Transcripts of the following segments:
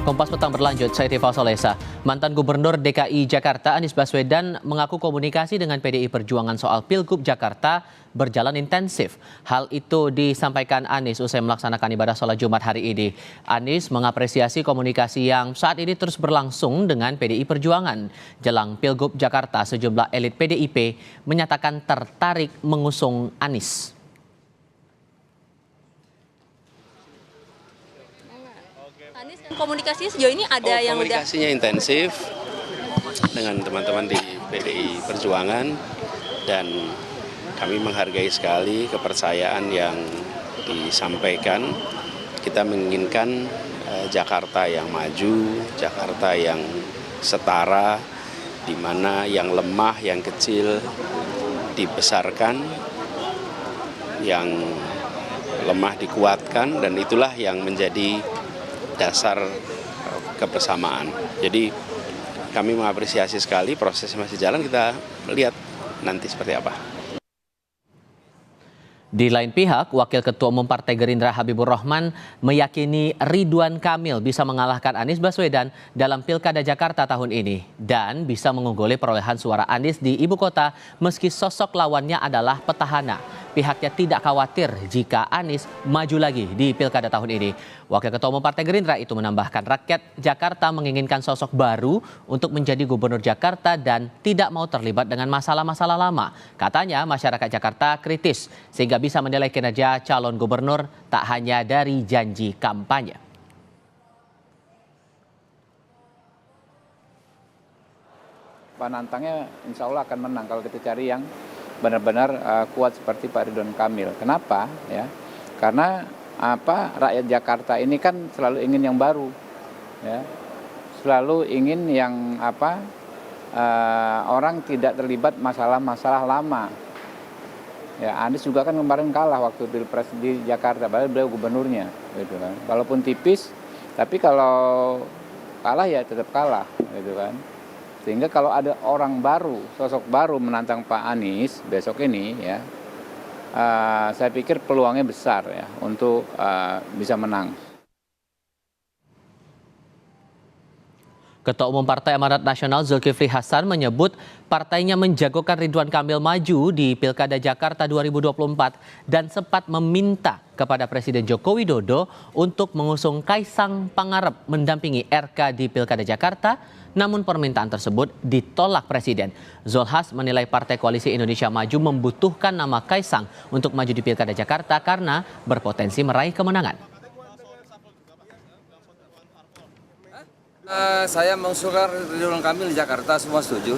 Kompas Petang berlanjut, saya Tiva Solesa. Mantan Gubernur DKI Jakarta Anies Baswedan mengaku komunikasi dengan PDI Perjuangan soal Pilgub Jakarta berjalan intensif. Hal itu disampaikan Anies usai melaksanakan ibadah sholat Jumat hari ini. Anies mengapresiasi komunikasi yang saat ini terus berlangsung dengan PDI Perjuangan. Jelang Pilgub Jakarta, sejumlah elit PDIP menyatakan tertarik mengusung Anies. Anies dan komunikasinya sejauh ini ada yang komunikasinya intensif dengan teman-teman di PDI Perjuangan dan kami menghargai sekali kepercayaan yang disampaikan. Kita menginginkan Jakarta yang maju, Jakarta yang setara, di mana yang lemah, yang kecil dibesarkan, yang lemah dikuatkan, dan itulah yang menjadi dasar kebersamaan. Jadi kami mengapresiasi sekali, proses masih jalan, kita lihat nanti seperti apa. Di lain pihak, Wakil Ketua Umum Partai Gerindra Habibur Rahman meyakini Ridwan Kamil bisa mengalahkan Anies Baswedan dalam Pilkada Jakarta tahun ini dan bisa mengungguli perolehan suara Anies di ibu kota meski sosok lawannya adalah petahana. Pihaknya tidak khawatir jika Anies maju lagi di Pilkada tahun ini. Wakil Ketua Umum Partai Gerindra itu menambahkan rakyat Jakarta menginginkan sosok baru untuk menjadi Gubernur Jakarta dan tidak mau terlibat dengan masalah-masalah lama. Katanya masyarakat Jakarta kritis sehingga bisa menilai kinerja calon gubernur tak hanya dari janji kampanye. Penantangnya insya Allah akan menang kalau kita cari yang benar-benar kuat seperti Pak Ridwan Kamil. Kenapa? Ya, karena rakyat Jakarta ini kan selalu ingin yang baru, ya, selalu ingin yang orang tidak terlibat masalah-masalah lama. Ya, Anies juga kan kemarin kalah waktu Pilpres di Jakarta, padahal beliau gubernurnya, gitu kan. Walaupun tipis, tapi kalau kalah ya tetap kalah, gitu kan. Sehingga kalau ada orang baru, sosok baru menantang Pak Anies besok ini, ya, saya pikir peluangnya besar ya untuk bisa menang. Ketua Umum Partai Amanat Nasional Zulkifli Hasan menyebut partainya menjagokan Ridwan Kamil maju di Pilkada Jakarta 2024 dan sempat meminta kepada Presiden Joko Widodo untuk mengusung Kaisang Pangarep mendampingi RK di Pilkada Jakarta, namun permintaan tersebut ditolak Presiden. Zulhas menilai Partai Koalisi Indonesia Maju membutuhkan nama Kaisang untuk maju di Pilkada Jakarta karena berpotensi meraih kemenangan. Saya mengusulkan Ridwan Kamil di Jakarta, semua setuju.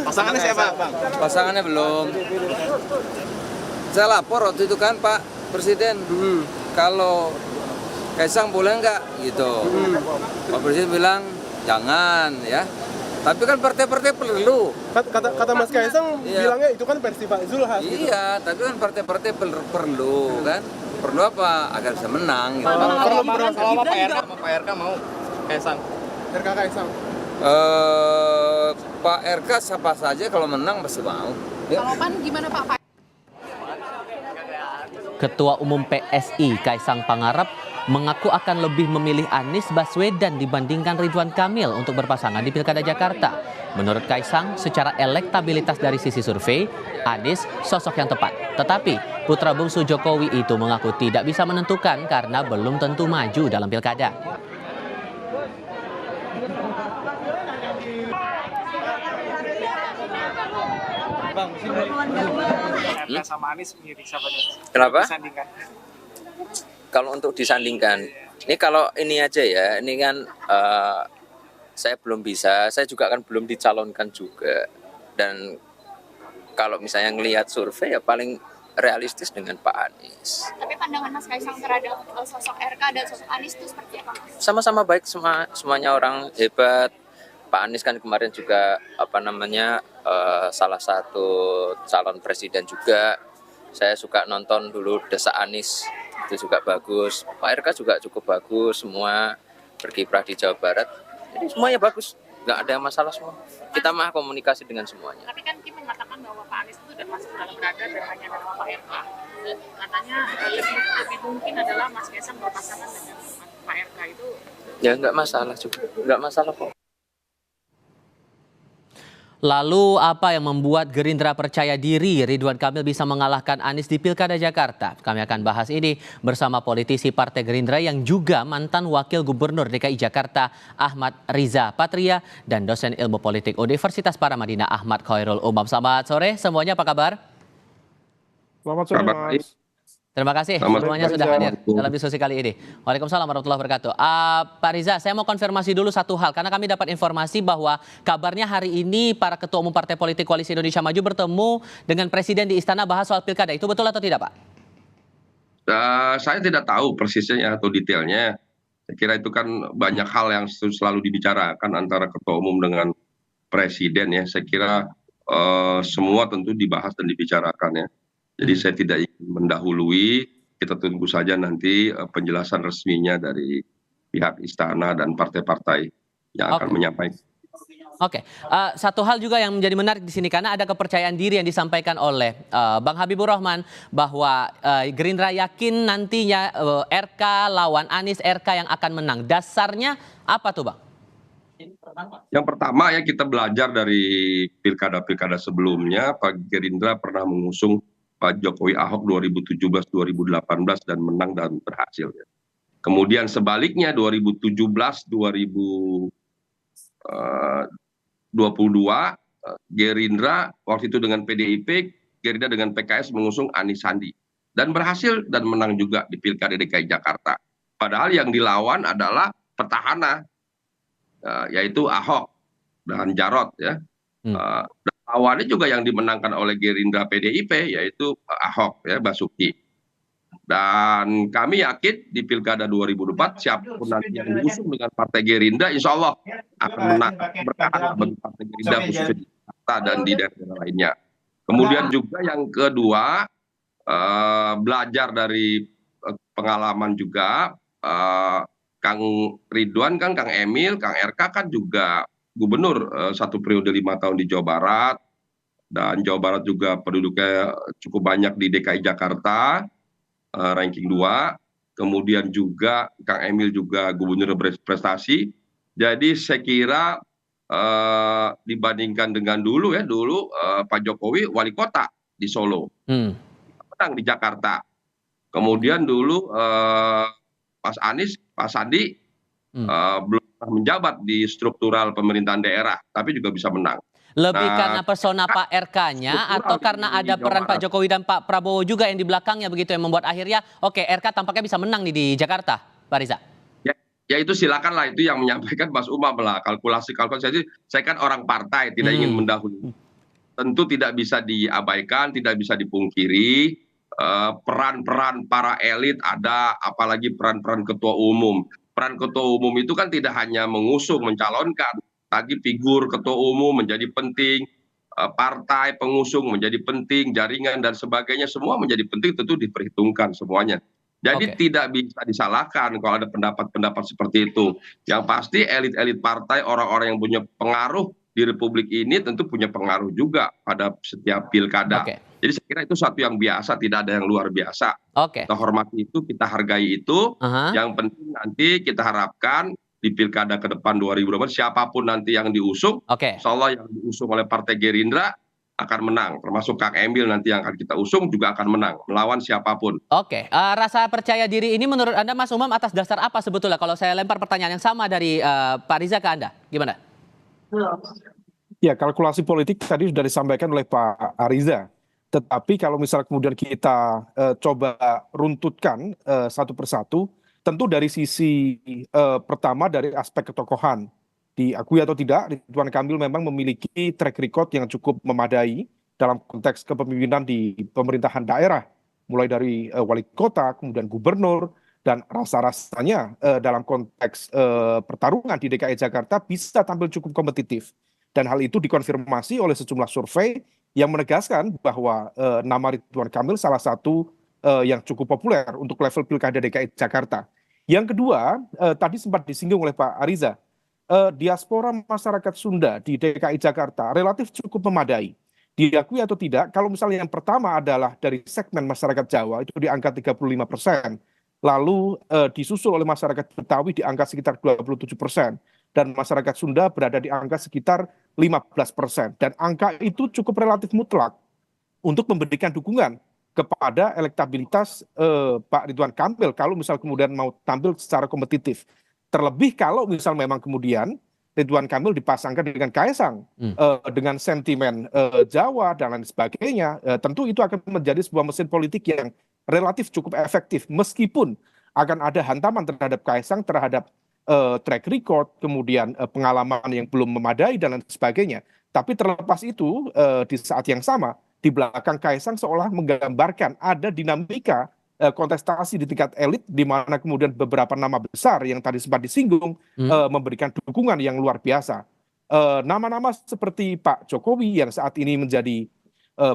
Pasangannya siapa, Bang? Pasangannya belum. Saya lapor waktu itu kan Pak Presiden, kalau Kaisang boleh nggak gitu. Pak Presiden bilang jangan ya. Tapi kan partai-partai perlu. Kata Mas Kaisang bilangnya itu kan versi Pak Zulhas. Iya, gitu. Tapi kan partai-partai perlu kan. Perlu apa? Agar bisa menang. Gitu. Kalau Pak RK mau Kaisang? RK Kaisang. Pak RK siapa saja kalau menang pasti mau. Kalau PAN gimana Pak? Ketua Umum PSI Kaisang Pangarep mengaku akan lebih memilih Anies Baswedan dibandingkan Ridwan Kamil untuk berpasangan di Pilkada Jakarta. Menurut Kaisang, secara elektabilitas dari sisi survei, Anies sosok yang tepat. Tetapi putra bungsu Jokowi itu mengaku tidak bisa menentukan karena belum tentu maju dalam Pilkada. Sama Anies mirip siapa? Kenapa? Disandingkan. Kalau untuk disandingkan, ini kalau ini aja ya, ini kan saya belum bisa, saya juga kan belum dicalonkan juga. Dan kalau misalnya ngelihat survei ya paling realistis dengan Pak Anies. Tapi pandangan Mas Kaisang terhadap sosok RK dan sosok Anies itu seperti apa? Sama-sama baik, semuanya orang hebat. Pak Anies kan kemarin juga salah satu calon presiden juga. Saya suka nonton dulu Desa Anies, itu juga bagus. Pak RK juga cukup bagus, semua berkiprah di Jawa Barat. Jadi semuanya bagus, nggak ada masalah semua. Kita mah komunikasi dengan semuanya. Tapi kan Kim mengatakan bahwa Pak Anies itu sudah masuk dalam radar dan hanya nama Pak RK. Katanya lebih mungkin adalah Mas Kaisang berpasangan dengan Pak RK itu Ya nggak masalah juga, nggak masalah kok. Lalu apa yang membuat Gerindra percaya diri Ridwan Kamil bisa mengalahkan Anies di Pilkada Jakarta? Kami akan bahas ini bersama politisi Partai Gerindra yang juga mantan Wakil Gubernur DKI Jakarta Ahmad Riza Patria dan dosen ilmu politik Universitas Paramadina Ahmad Khairul Umam. Selamat sore semuanya, apa kabar? Selamat sore, Mas. Terima kasih semuanya sudah hadir dalam diskusi kali ini. Waalaikumsalam warahmatullahi wabarakatuh. Pak Riza, saya mau konfirmasi dulu satu hal karena kami dapat informasi bahwa kabarnya hari ini para ketua umum partai politik Koalisi Indonesia Maju bertemu dengan Presiden di Istana bahas soal pilkada. Itu betul atau tidak, Pak? Saya tidak tahu persisnya atau detailnya. Saya kira itu kan banyak hal yang selalu dibicarakan antara ketua umum dengan presiden ya. Saya kira semua tentu dibahas dan dibicarakan ya. Jadi saya tidak ingin mendahului, kita tunggu saja nanti penjelasan resminya dari pihak istana dan partai-partai yang akan menyampaikan. Oke, satu hal juga yang menjadi menarik di sini karena ada kepercayaan diri yang disampaikan oleh Bang Habibur Rahman bahwa Gerindra yakin nantinya RK lawan Anies, RK yang akan menang. Dasarnya apa tuh, Bang? Yang pertama ya, kita belajar dari pilkada-pilkada sebelumnya. Pak Gerindra pernah mengusung Pak Jokowi Ahok 2017-2018 dan menang dan berhasil. Kemudian sebaliknya 2017-2022 Gerindra waktu itu dengan PDIP, Gerindra dengan PKS mengusung Anies Sandi dan berhasil dan menang juga di Pilkada DKI Jakarta. Padahal yang dilawan adalah petahana, yaitu Ahok dan Jarot ya. Dan lawannya juga yang dimenangkan oleh Gerindra PDIP yaitu Ahok ya, Basuki. Dan kami yakin di Pilkada 2024 siapapun nanti yang diusung dengan Partai Gerindra insya Allah akan menang berkah bagi Partai Gerindra khususnya di Jakarta dan di daerah lainnya. Kemudian juga yang kedua, belajar dari pengalaman juga, Kang Ridwan kan, Kang Emil, Kang RK kan juga gubernur 1 periode 5 tahun di Jawa Barat, dan Jawa Barat juga penduduknya cukup banyak di DKI Jakarta, ranking 2. Kemudian juga Kang Emil juga gubernur berprestasi. Jadi saya kira dibandingkan dengan dulu ya, Pak Jokowi wali kota di Solo, menang di Jakarta. Kemudian dulu Mas Anies, Pak Sandi belum menjabat di struktural pemerintahan daerah, tapi juga bisa menang. Lebih karena persona Pak RK-nya atau karena ada peran Pak Jokowi dan Pak Prabowo juga yang di belakangnya begitu yang membuat akhirnya oke, RK tampaknya bisa menang nih di Jakarta, Pak Riza? Ya itu silakanlah, itu yang menyampaikan Mas Umam lah, kalkulasi. Saya kan orang partai, tidak ingin mendahului. Tentu tidak bisa diabaikan, tidak bisa dipungkiri peran-peran para elit ada, apalagi peran-peran ketua umum. Peran ketua umum itu kan tidak hanya mengusung, mencalonkan, tadi figur ketua umum menjadi penting, partai pengusung menjadi penting, jaringan dan sebagainya semua menjadi penting, tentu diperhitungkan semuanya. Jadi tidak bisa disalahkan kalau ada pendapat-pendapat seperti itu. Yang pasti elit-elit partai, orang-orang yang punya pengaruh di Republik ini tentu punya pengaruh juga pada setiap pilkada. Jadi saya kira itu satu yang biasa, tidak ada yang luar biasa. Kita hormati itu, kita hargai itu. Yang penting nanti kita harapkan di pilkada ke depan 2024 siapapun nanti yang diusung, insya Allah yang diusung oleh Partai Gerindra akan menang. Termasuk Kang Emil nanti yang akan kita usung juga akan menang melawan siapapun. Rasa percaya diri ini menurut Anda Mas Umam atas dasar apa sebetulnya? Kalau saya lempar pertanyaan yang sama dari Pak Riza ke Anda, gimana? Ya, kalkulasi politik tadi sudah disampaikan oleh Pak Ariza. Tetapi kalau misalnya kemudian kita coba runtutkan satu persatu, tentu dari sisi pertama dari aspek ketokohan, diakui atau tidak, Ridwan Kamil memang memiliki track record yang cukup memadai dalam konteks kepemimpinan di pemerintahan daerah, mulai dari wali kota, kemudian gubernur, dan rasa-rasanya dalam konteks pertarungan di DKI Jakarta bisa tampil cukup kompetitif. Dan hal itu dikonfirmasi oleh sejumlah survei yang menegaskan bahwa nama Ridwan Kamil salah satu yang cukup populer untuk level pilkada DKI Jakarta. Yang kedua, tadi sempat disinggung oleh Pak Ariza, diaspora masyarakat Sunda di DKI Jakarta relatif cukup memadai. Diakui atau tidak, kalau misalnya yang pertama adalah dari segmen masyarakat Jawa itu di angka 35%, lalu disusul oleh masyarakat Betawi di angka sekitar 27%, dan masyarakat Sunda berada di angka sekitar 15%. Dan angka itu cukup relatif mutlak untuk memberikan dukungan kepada elektabilitas Pak Ridwan Kamil kalau misal kemudian mau tampil secara kompetitif. Terlebih kalau misal memang kemudian Ridwan Kamil dipasangkan dengan Kaisang dengan sentimen Jawa dan lain sebagainya, tentu itu akan menjadi sebuah mesin politik yang relatif cukup efektif, meskipun akan ada hantaman terhadap Kaisang, terhadap track record, kemudian pengalaman yang belum memadai dan lain sebagainya. Tapi terlepas itu, di saat yang sama di belakang Kaisang seolah menggambarkan ada dinamika kontestasi di tingkat elit, di mana kemudian beberapa nama besar yang tadi sempat disinggung memberikan dukungan yang luar biasa. Nama-nama seperti Pak Jokowi yang saat ini menjadi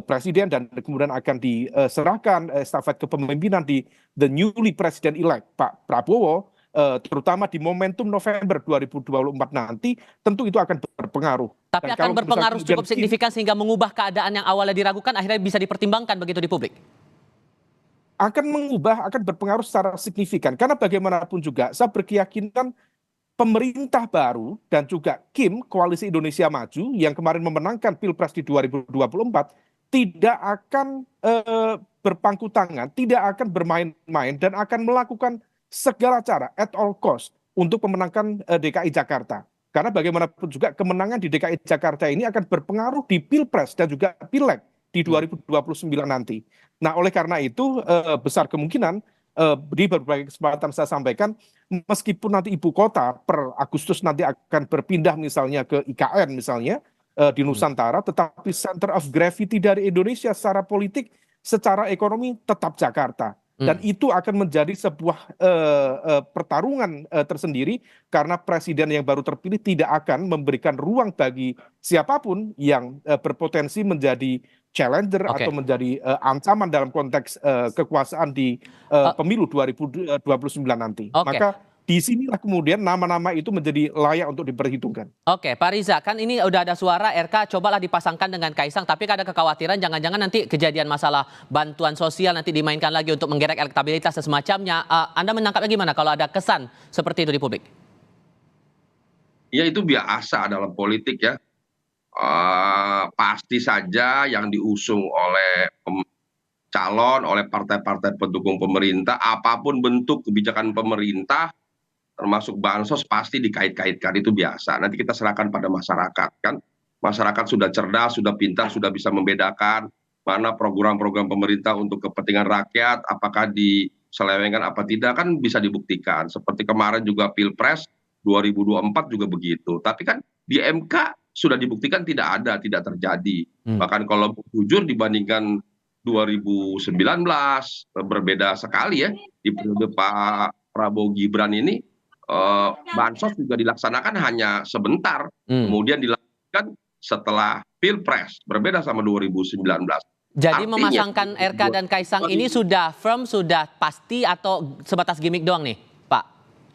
presiden dan kemudian akan diserahkan estafet kepemimpinan di the newly president elect Pak Prabowo, terutama di momentum November 2024 nanti, tentu itu akan berpengaruh. Tapi Dan akan kalau berpengaruh misalkan cukup signifikan sehingga mengubah keadaan yang awalnya diragukan akhirnya bisa dipertimbangkan begitu di publik? akan mengubah, akan berpengaruh secara signifikan. Karena bagaimanapun juga, saya berkeyakinan pemerintah baru dan juga KIM, Koalisi Indonesia Maju, yang kemarin memenangkan Pilpres di 2024, tidak akan berpangku tangan, tidak akan bermain-main, dan akan melakukan segala cara, at all cost, untuk memenangkan DKI Jakarta. Karena bagaimanapun juga kemenangan di DKI Jakarta ini akan berpengaruh di Pilpres dan juga Pileg di 2029 nanti. Nah, oleh karena itu besar kemungkinan di berbagai kesempatan saya sampaikan, meskipun nanti ibu kota per Agustus nanti akan berpindah misalnya ke IKN misalnya di Nusantara, tetapi center of gravity dari Indonesia secara politik, secara ekonomi tetap Jakarta. Dan itu akan menjadi sebuah pertarungan tersendiri, karena presiden yang baru terpilih tidak akan memberikan ruang bagi siapapun yang berpotensi menjadi challenger atau menjadi ancaman dalam konteks kekuasaan di pemilu 2029 nanti. Maka disinilah kemudian nama-nama itu menjadi layak untuk diperhitungkan. Oke, Pak Riza, kan ini udah ada suara RK, cobalah dipasangkan dengan Kaisang, tapi ada kekhawatiran jangan-jangan nanti kejadian masalah bantuan sosial nanti dimainkan lagi untuk menggerek elektabilitas dan semacamnya. Anda menangkapnya gimana kalau ada kesan seperti itu di publik? Ya, itu biasa dalam politik ya. Pasti saja yang diusung oleh calon, oleh partai-partai pendukung pemerintah, apapun bentuk kebijakan pemerintah, termasuk bansos, pasti dikait-kaitkan, itu biasa. Nanti kita serahkan pada masyarakat, kan. Masyarakat sudah cerdas, sudah pintar, sudah bisa membedakan mana program-program pemerintah untuk kepentingan rakyat, apakah diselewengkan apa tidak, kan bisa dibuktikan. Seperti kemarin juga Pilpres 2024 juga begitu. Tapi kan di MK sudah dibuktikan tidak ada, tidak terjadi. Bahkan kalau jujur dibandingkan 2019, berbeda sekali ya. Di periode Pak Prabowo Gibran ini, bansos juga dilaksanakan hanya sebentar, kemudian dilakukan setelah Pilpres, berbeda sama 2019. Jadi Artinya, memasangkan RK dan Kaisang ini sudah firm, sudah pasti, atau sebatas gimmick doang nih, Pak?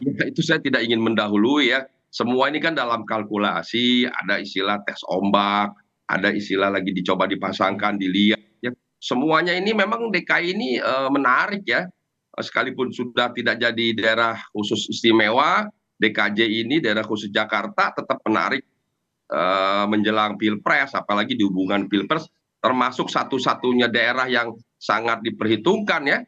Ya, itu saya tidak ingin mendahului ya. Semua ini kan dalam kalkulasi, ada istilah tes ombak, ada istilah lagi dicoba dipasangkan, dilihat. Ya. Semuanya ini memang DKI ini menarik ya. Sekalipun sudah tidak jadi daerah khusus istimewa, DKJ ini daerah khusus Jakarta tetap menarik menjelang Pilpres, apalagi di hubungan Pilpres, termasuk satu-satunya daerah yang sangat diperhitungkan ya,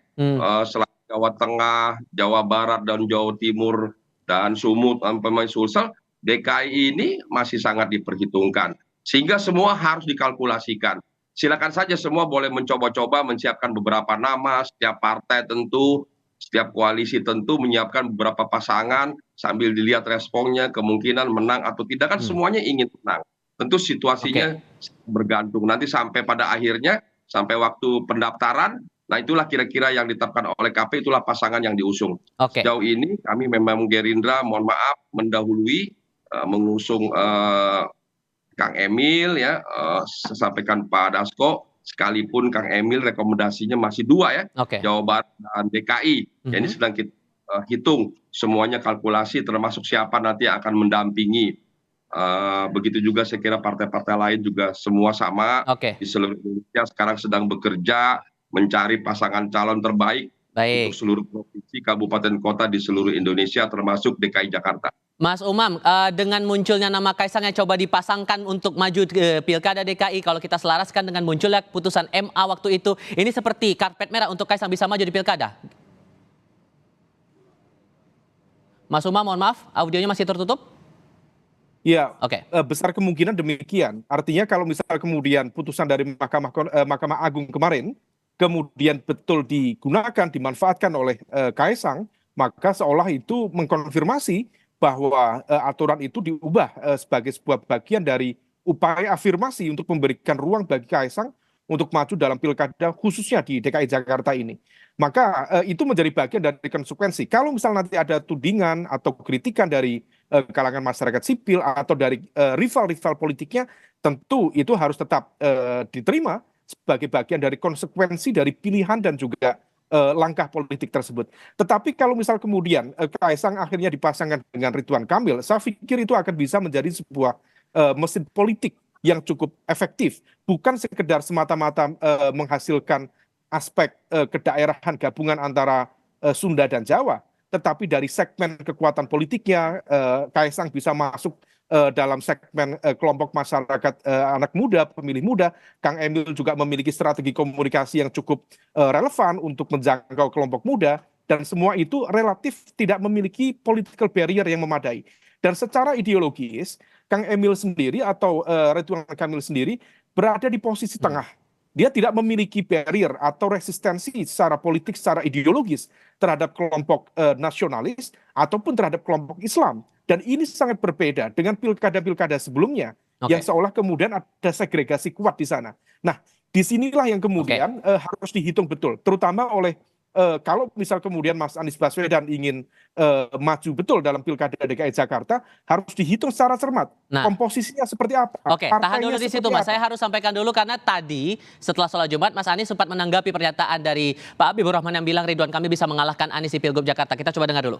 selain Jawa Tengah, Jawa Barat, dan Jawa Timur, dan Sumut, dan Sulsel, DKI ini masih sangat diperhitungkan. Sehingga semua harus dikalkulasikan. Silakan saja semua boleh mencoba-coba menyiapkan beberapa nama, setiap partai tentu, setiap koalisi tentu menyiapkan beberapa pasangan sambil dilihat responnya, kemungkinan menang atau tidak, kan semuanya ingin menang. Tentu situasinya bergantung. Nanti sampai pada akhirnya, sampai waktu pendaftaran, nah itulah kira-kira yang ditetapkan oleh KPU, itulah pasangan yang diusung. Sejauh ini kami memang Gerindra, mohon maaf, mendahului mengusung Kang Emil ya, sampaikan Pak Dasko, sekalipun Kang Emil rekomendasinya masih 2 ya, Jawa Barat dan DKI. Ya, ini sedang kita hitung semuanya, kalkulasi termasuk siapa nanti akan mendampingi. Begitu juga saya kira partai-partai lain juga semua sama di seluruh Indonesia sekarang sedang bekerja mencari pasangan calon terbaik Baik. untuk seluruh provinsi, kabupaten, kota di seluruh Indonesia termasuk DKI Jakarta. Mas Umam, dengan munculnya nama Kaisang yang coba dipasangkan untuk maju ke Pilkada DKI, kalau kita selaraskan dengan munculnya putusan MA waktu itu, ini seperti karpet merah untuk Kaisang bisa maju di Pilkada. Mas Umam, mohon maaf, audionya masih tertutup? Ya, Oke. besar kemungkinan demikian. Artinya kalau misal kemudian putusan dari Mahkamah Agung kemarin, kemudian betul digunakan, dimanfaatkan oleh Kaisang, maka seolah itu mengkonfirmasi bahwa aturan itu diubah sebagai sebuah bagian dari upaya afirmasi untuk memberikan ruang bagi Kaisang untuk maju dalam pilkada khususnya di DKI Jakarta ini. Maka itu menjadi bagian dari konsekuensi. Kalau misal nanti ada tudingan atau kritikan dari kalangan masyarakat sipil atau dari rival-rival politiknya, tentu itu harus tetap diterima sebagai bagian dari konsekuensi dari pilihan dan juga langkah politik tersebut. Tetapi kalau misal kemudian Kaisang akhirnya dipasangkan dengan Ridwan Kamil, saya pikir itu akan bisa menjadi sebuah mesin politik yang cukup efektif, bukan sekedar semata-mata menghasilkan aspek kedaerahan gabungan antara Sunda dan Jawa, tetapi dari segmen kekuatan politiknya Kaisang bisa masuk dalam segmen kelompok masyarakat anak muda, pemilih muda. Kang Emil juga memiliki strategi komunikasi yang cukup relevan untuk menjangkau kelompok muda, dan semua itu relatif tidak memiliki political barrier yang memadai. Dan secara ideologis, Kang Emil sendiri atau Ridwan Kamil sendiri berada di posisi tengah. Dia tidak memiliki barrier atau resistensi secara politik, secara ideologis terhadap kelompok nasionalis ataupun terhadap kelompok Islam. Dan ini sangat berbeda dengan pilkada-pilkada sebelumnya yang seolah kemudian ada segregasi kuat di sana. Nah, disinilah yang kemudian harus dihitung betul, terutama oleh kalau misal kemudian Mas Anies Baswedan ingin maju betul dalam pilkada DKI Jakarta, harus dihitung secara cermat. Nah, komposisinya seperti apa? Oke, tahan dulu di situ Mas. Saya harus sampaikan dulu karena tadi setelah sholat Jumat Mas Anies sempat menanggapi pernyataan dari Pak Habibur Rahman yang bilang Ridwan Kamil bisa mengalahkan Anies di Pilgub Jakarta. Kita coba dengar dulu.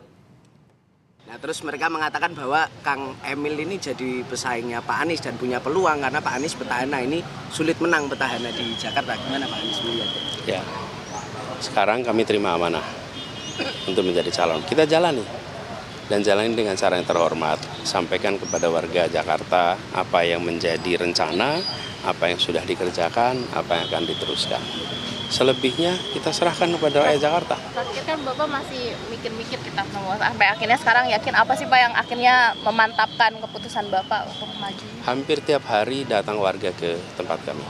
Nah, terus mereka mengatakan bahwa Kang Emil ini jadi pesaingnya Pak Anies dan punya peluang karena Pak Anies petahana ini sulit menang petahana di Jakarta. Gimana Pak Anies melihatnya? Ya, sekarang kami terima amanah untuk menjadi calon. Kita jalani dan jalani dengan cara yang terhormat. Sampaikan kepada warga Jakarta apa yang menjadi rencana, apa yang sudah dikerjakan, apa yang akan diteruskan. Selebihnya kita serahkan kepada rakyat Jakarta. Terakhir kan Bapak masih mikir-mikir kita semua sampai akhirnya sekarang yakin apa sih Pak yang akhirnya memantapkan keputusan Bapak untuk maju? Hampir tiap hari datang warga ke tempat kami.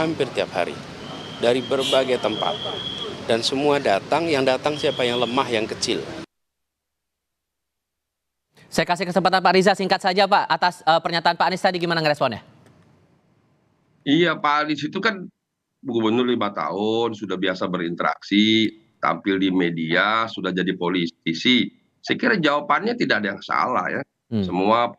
Hampir tiap hari. Dari berbagai tempat. Dan semua datang, yang datang siapa yang lemah, yang kecil. Saya kasih kesempatan Pak Riza singkat saja Pak atas pernyataan Pak Anies tadi, gimana ngeresponnya? Iya, Pak Anies itu kan gubernur 5 tahun, sudah biasa berinteraksi, tampil di media, sudah jadi politisi. Saya kira jawabannya tidak ada yang salah ya. Semua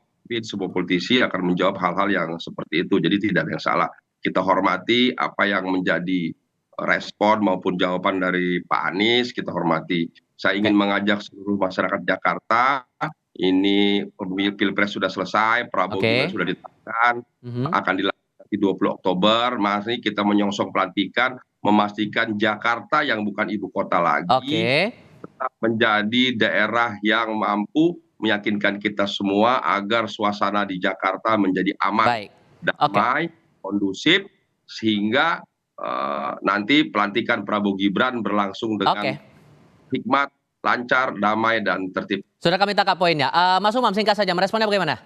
politisi akan menjawab hal-hal yang seperti itu, jadi tidak ada yang salah. Kita hormati apa yang menjadi respon maupun jawaban dari Pak Anies, kita hormati. Saya ingin mengajak seluruh masyarakat Jakarta, ini Pilpres sudah selesai, Prabowo juga sudah ditetapkan, akan dilakukan di 20 Oktober, mari kita menyongsong pelantikan, memastikan Jakarta yang bukan ibu kota lagi, tetap menjadi daerah yang mampu meyakinkan kita semua agar suasana di Jakarta menjadi aman, damai, kondusif, sehingga nanti pelantikan Prabowo Gibran berlangsung dengan hikmat, lancar, damai, dan tertib. Sudah kami tangkap poinnya. Mas Umam singkat saja, meresponnya bagaimana?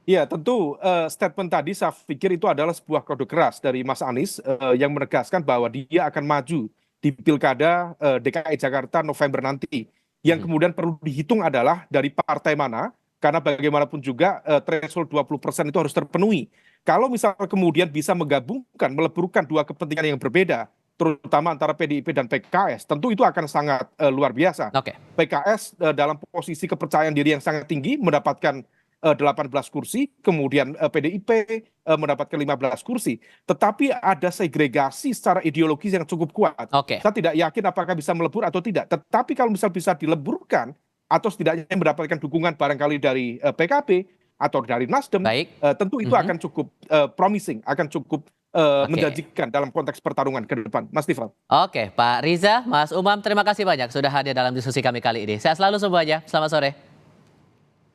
Ya tentu statement tadi saya pikir itu adalah sebuah kode keras dari Mas Anies yang menegaskan bahwa dia akan maju di Pilkada DKI Jakarta November nanti. Yang kemudian perlu dihitung adalah dari partai mana, karena bagaimanapun juga threshold 20% itu harus terpenuhi. Kalau misalnya kemudian bisa menggabungkan, meleburkan dua kepentingan yang berbeda, terutama antara PDIP dan PKS, tentu itu akan sangat luar biasa. PKS dalam posisi kepercayaan diri yang sangat tinggi, mendapatkan 18 kursi, kemudian PDIP mendapatkan 15 kursi. Tetapi ada segregasi secara ideologis yang cukup kuat. Saya tidak yakin apakah bisa melebur atau tidak. Tetapi kalau misal bisa dileburkan, atau setidaknya mendapatkan dukungan barangkali dari PKB, atau dari Nasdem, tentu itu akan cukup promising, akan cukup menjanjikan dalam konteks pertarungan ke depan. Mas Tifal. Oke, Pak Riza, Mas Umam, terima kasih banyak sudah hadir dalam diskusi kami kali ini. Sehat selalu semuanya. Selamat sore.